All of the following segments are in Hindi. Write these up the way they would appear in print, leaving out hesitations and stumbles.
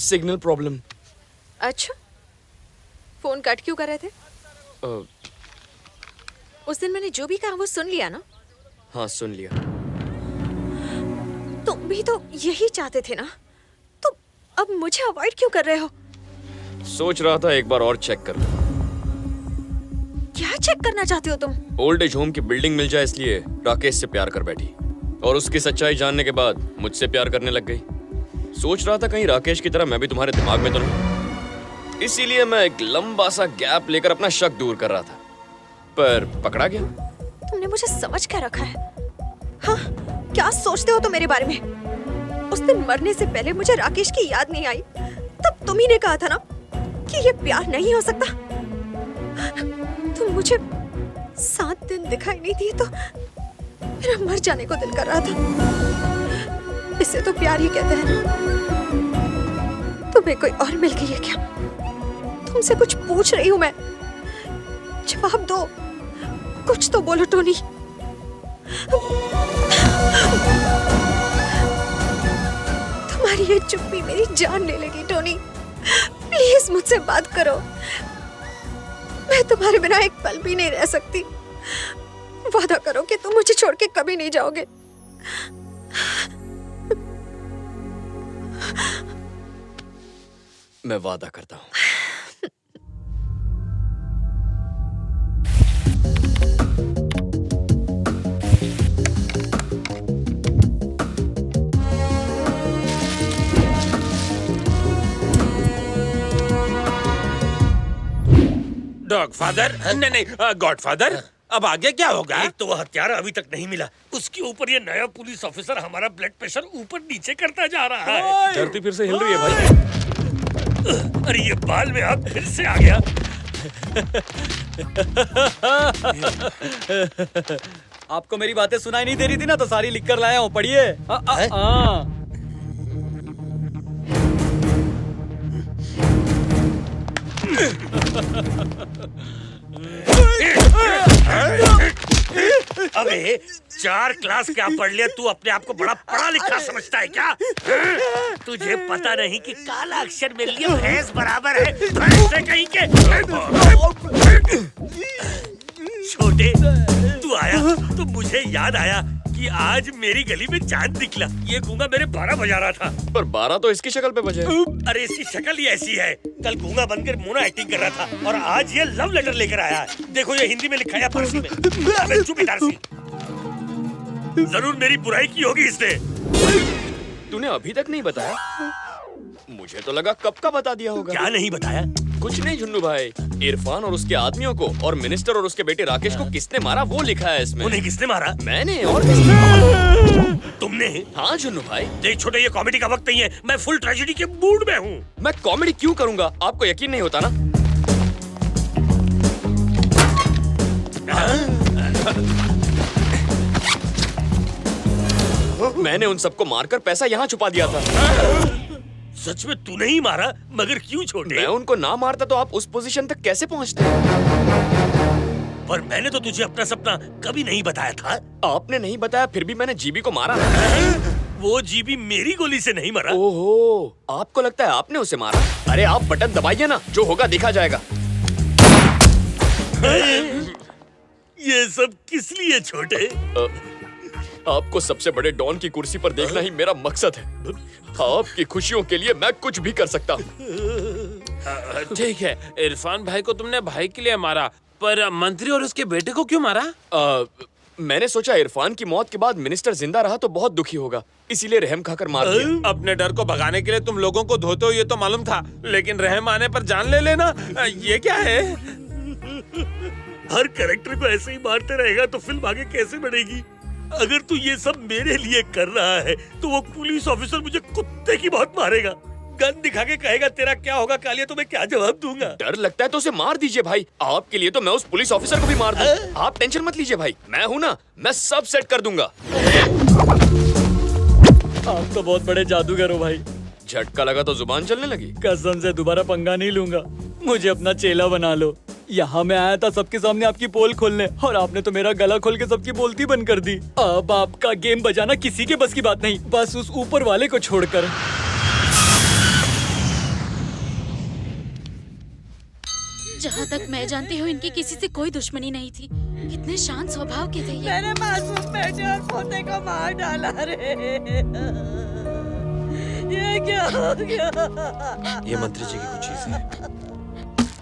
Signal problem. अच्छा, फोन कट क्यों कर रहे थे? उस दिन मैंने जो भी कहा वो सुन लिया ना? हाँ सुन लिया। तुम भी तो यही चाहते थे ना, तो अब मुझे अवॉइड क्यों कर रहे हो? सोच रहा था एक बार और चेक कर। क्या चेक करना चाहते हो तुम? ओल्ड एज होम की बिल्डिंग मिल जाए इसलिए राकेश से प्यार कर बैठी और उसकी सच्चाई जानने के बाद मुझसे प्यार करने लग गई। सोच रहा था कहीं राकेश की तरह मैं भी तुम्हारे दिमाग में तो नहीं, इसीलिए मैं एक लंबा सा गैप लेकर अपना शक दूर कर रहा था, पर पकड़ा गया। तुमने मुझे समझ क्या रखा है? हाँ, क्या सोचते हो तुम मेरे बारे में? उस दिन मरने से पहले मुझे राकेश की याद नहीं आई, तब तुम ही ने कहा था ना कि ये प्यार नहीं हो सकता। तुम मुझे 7 दिन दिखाई नहीं दिए तो मेरा मर जाने को दिल कर रहा था। इसे तो प्यार ही कहते हैं ना। तुम्हें कोई और मिल गई है क्या? तुमसे कुछ पूछ रही हूँ मैं, जवाब दो, कुछ तो बोलो टोनी। तुम्हारी ये चुप्पी मेरी जान ले लेगी टोनी। प्लीज मुझसे बात करो, मैं तुम्हारे बिना एक पल भी नहीं रह सकती। वादा करो कि तुम मुझे छोड़ के कभी नहीं जाओगे। मैं वादा करता हूँ। डॉगफादर नहीं गॉडफादर, अब आगे क्या होगा? एक तो वो हत्यारा अभी तक नहीं मिला, उसके ऊपर ये नया पुलिस ऑफिसर हमारा ब्लड प्रेशर ऊपर नीचे करता जा रहा है। धरती फिर से हिल रही है भाई। अरे ये बाल में आप फिर से आ गया। आपको मेरी बातें सुनाई नहीं दे रही थी ना, तो सारी लिख कर लाया हूँ, पढ़िए। अबे 4 क्लास क्या पढ़ लिया तू? अपने आप को बड़ा पढ़ा लिखा समझता है क्या? तुझे पता नहीं कि काला अक्षर मेरे लिए भैंस बराबर है। भैंस से कहीं के छोटे, तू आया तो मुझे याद आया कि आज मेरी गली में चांद निकला। ये गूंगा मेरे 12 बजा रहा था। पर 12 तो इसकी शक्ल पे बजे। अरे इसकी शक्ल ही ऐसी है। कल गूंगा बनकर मोना एक्टिंग कर रहा था और आज ये लव लेटर लेकर आया है। देखो ये हिंदी में लिखा है, फारसी में। अबे चुप इतारसी, जरूर मेरी बुराई की होगी इसने। तूने अभी तक नहीं बताया? मुझे तो लगा कब का बता दिया होगा। क्या नहीं बताया? कुछ नहीं झुन्नू भाई, इरफान और उसके आदमियों को और मिनिस्टर और उसके बेटे राकेश को किसने मारा वो लिखा है इसमें। उन्हें किसने मारा? मैंने। और किसने? तुमने? हाँ झुन्नू भाई। देख छोटे, ये कॉमेडी का वक्त नहीं है, मैं फुल ट्रेजेडी के मूड में हूँ। मैं कॉमेडी क्यों करूँगा? आपको यकीन नहीं होता ना? मैंने उन सबको मारकर पैसा यहाँ छुपा दिया था। सच में तूने ही मारा? मगर क्यों छोटे? मैं उनको ना मारता तो आप उस पोजीशन तक कैसे पहुँचते? पर मैंने तो तुझे अपना सपना कभी नहीं बताया था। आपने नहीं बताया, फिर भी मैंने जीबी को मारा। वो जीबी मेरी गोली से नहीं मरा। ओहो, आपको लगता है आपने उसे मारा? अरे आप बटन दबाइए ना, जो होगा देखा जाएगा। ये सब किस लिए छोटे? आपको सबसे बड़े डॉन की कुर्सी पर देखना ही मेरा मकसद है। आपकी खुशियों के लिए मैं कुछ भी कर सकता हूँ। ठीक है, इरफान भाई को तुमने भाई के लिए मारा, पर मंत्री और उसके बेटे को क्यों मारा? मैंने सोचा इरफान की मौत के बाद मिनिस्टर जिंदा रहा तो बहुत दुखी होगा, इसीलिए रहम खाकर मार दिया। अपने डर को भगाने के लिए तुम लोगों को धोते हो ये तो मालूम था, लेकिन रहम आने पर जान ले लेना, ये क्या है? हर कैरेक्टर को ऐसे ही मारते रहेगा तो फिल्म आगे कैसे बढ़ेगी? अगर तू ये सब मेरे लिए कर रहा है तो वो पुलिस ऑफिसर मुझे कुत्ते की बहुत मारेगा। गन दिखा के कहेगा तेरा क्या होगा कालिया, तो मैं क्या जवाब दूंगा? डर लगता है तो उसे मार दीजिए भाई। आपके लिए तो मैं उस पुलिस ऑफिसर को भी मार दूं। आप टेंशन मत लीजिए भाई, मैं हूं ना, मैं सब सेट कर दूंगा। आप तो बहुत बड़े जादूगर हो भाई। झटका लगा तो जुबान चलने लगी। कसम से दोबारा पंगा नहीं लूंगा, मुझे अपना चेला बना लो। यहाँ मैं आया था सबके सामने आपकी पोल खोलने, और आपने तो मेरा गला खोल के सबकी बोलती बंद कर दी। अब आपका गेम बजाना किसी के बस की बात नहीं, बस उस ऊपर वाले को छोड़कर। जहाँ तक मैं जानती हूँ इनकी किसी से कोई दुश्मनी नहीं थी। कितने शांत स्वभाव के थे ये। मेरे मासूम बेटे और पोते को मार डाला रे। ये क्या हो गया? ये मंत्री जी की कुछ चीज है।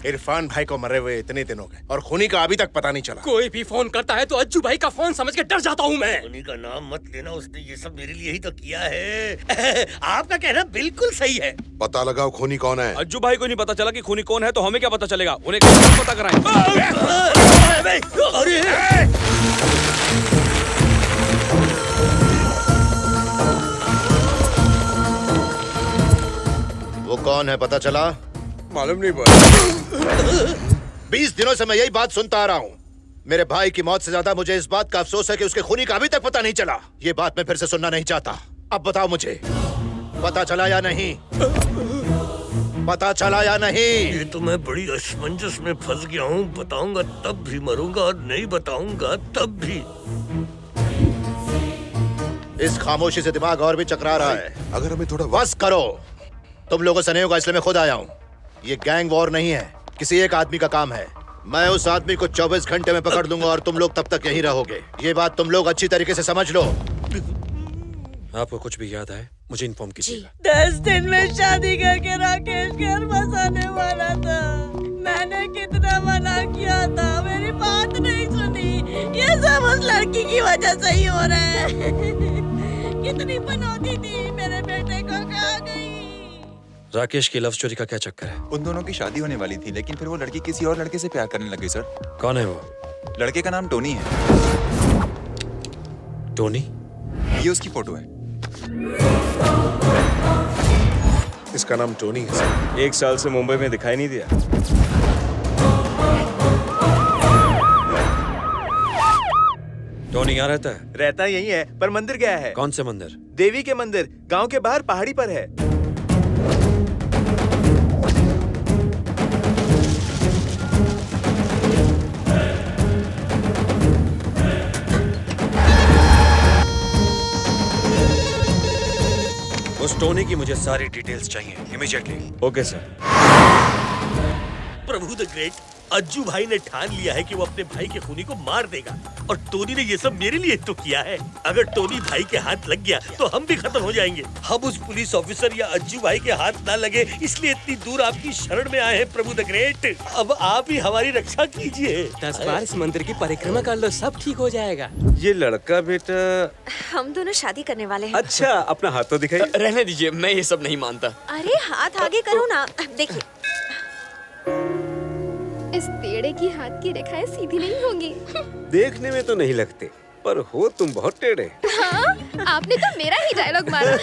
इरफान भाई को मरे हुए इतने दिन हो गए और खूनी का अभी तक पता नहीं चला। कोई भी फोन करता है तो अज्जू भाई का फोन समझ के डर जाता हूँ मैं। उन्हीं का नाम मत लेना, उसने ये सब मेरे लिए ही तो किया है। आपका कहना बिल्कुल सही है। पता लगाओ खूनी कौन है। अज्जू भाई को नहीं पता चला कि खूनी कौन है तो हमें क्या पता चलेगा? उन्हें कैसे पता कराएं? अरे वो कौन है पता चला? मालूम नहीं पड़ा। 20 दिनों से मैं यही बात सुनता आ रहा हूँ। मेरे भाई की मौत से ज्यादा मुझे इस बात का अफसोस है कि उसके खूनी का अभी तक पता नहीं चला। ये बात मैं फिर से सुनना नहीं चाहता। अब बताओ मुझे, पता चला या नहीं? पता चला या नहीं? ये तो मैं बड़ी असमंजस में फंस गया हूँ। बताऊंगा तब भी मरूंगा और नहीं बताऊंगा तब भी। इस खामोशी से दिमाग और भी चकरा रहा है। अगर हमें थोड़ा बस करो, तुम लोगों से नहीं होगा इसलिए मैं खुद आया हूँ। ये गैंग वॉर नहीं है, किसी एक आदमी का काम है। मैं उस आदमी को 24 घंटे में पकड़ लूंगा और तुम लोग तब तक यहीं रहोगे। ये बात तुम लोग अच्छी तरीके से समझ लो। आपको कुछ भी याद आए मुझे इन्फॉर्म कीजिएगा। 10 दिन में शादी करके राकेश घर बसाने वाला था। मैंने कितना मना किया था, मेरी बात नहीं सुनी। ये सब उस लड़की की वजह से ही हो रहा है। कितनी बनौती थी, मेरे बेटे को कहाँ गई? राकेश की लव स्टोरी का क्या चक्कर है? उन दोनों की शादी होने वाली थी, लेकिन फिर वो लड़की किसी और लड़के से प्यार करने लगी सर। कौन है वो? लड़के का नाम टोनी है। टोनी? ये उसकी फोटो है। इसका नाम टोनी है सर। 1 साल से मुंबई में दिखाई नहीं दिया। टोनी यहाँ रहता है? रहता यही है पर मंदिर गया है। कौन से मंदिर? देवी के मंदिर, गांव के बाहर पहाड़ी पर है। उस टोनी की मुझे सारी डिटेल्स चाहिए immediately. Okay sir. Prabhu the great, Ajju भाई ने ठान लिया है कि वो अपने भाई के खूनी को मार देगा और टोनी ने ये सब मेरे लिए तो किया है। अगर टोनी भाई के हाथ लग गया तो हम भी खत्म हो जाएंगे। हम उस पुलिस ऑफिसर या अज्जू भाई के हाथ ना लगे इसलिए इतनी दूर आपकी शरण में आए हैं प्रभु द ग्रेट। अब आप ही हमारी रक्षा कीजिए। 10 बार इस मंदिर की परिक्रमा कर लो, सब ठीक हो जाएगा। ये लड़का बेटा? हम दोनों शादी करने वाले हैं। अच्छा, अपना हाथ तो दिखाइए। रहने दीजिए, मैं ये सब नहीं मानता। अरे हाथ आगे करो ना। देखिए, इस टेढ़े की हाथ की रेखाएं सीधी नहीं होंगी। देखने में तो नहीं लगते पर हो तुम बहुत टेढ़े। हाँ, आपने तो मेरा ही डायलॉग मारा।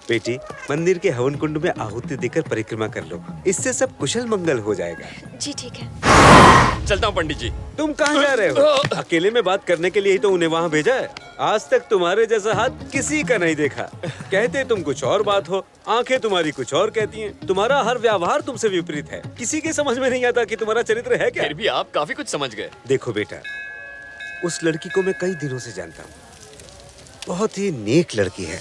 बेटी, मंदिर के हवन कुंड में आहुति देकर परिक्रमा कर लो, इससे सब कुशल मंगल हो जाएगा। जी ठीक है। चलता हूँ पंडित जी। तुम कहाँ जा रहे हो? अकेले में बात करने के लिए ही तो उन्हें वहाँ भेजा है। आज तक तुम्हारे जैसा हाथ किसी का नहीं देखा। कहते तुम कुछ और बात हो, आंखें तुम्हारी कुछ और कहती हैं। तुम्हारा हर व्यवहार तुमसे विपरीत है। किसी के समझ में नहीं आता कि तुम्हारा चरित्र है क्या। फिर भी आप काफी कुछ समझ गए। देखो बेटा, उस लड़की को मैं कई दिनों से जानता हूँ। बहुत ही नेक लड़की है,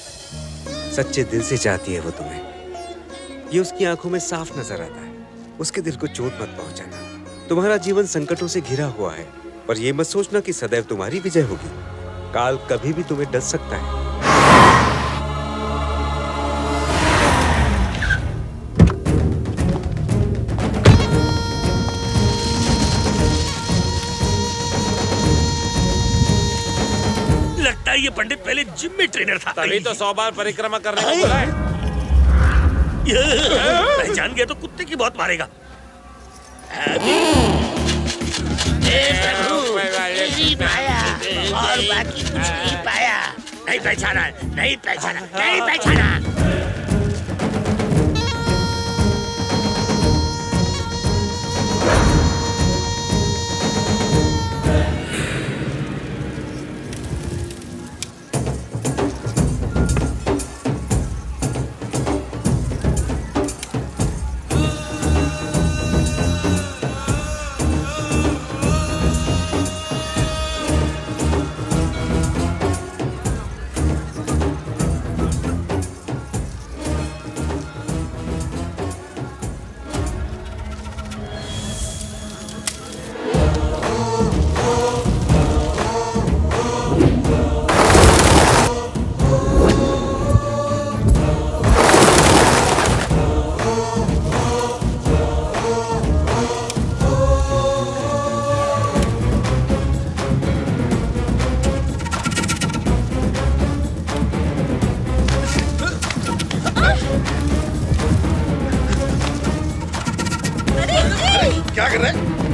सच्चे दिल से चाहती है वो तुम्हें। ये उसकी आंखों में साफ नजर आता है। उसके दिल को चोट मत पहुंचाना। तुम्हारा जीवन संकटों से घिरा हुआ है, पर ये मत सोचना कि सदैव तुम्हारी विजय होगी। काल कभी भी तुम्हें डस सकता है। लगता है ये पंडित पहले जिम में ट्रेनर था। तभी तो 100 बार परिक्रमा करने को बोला है। पहचान गया तो कुत्ते की बहुत मारेगा। और बाकी कुछ नहीं पाया। नहीं पहचाना, नहीं पहचाना, नहीं पहचाना। क्या कर रहे हैं?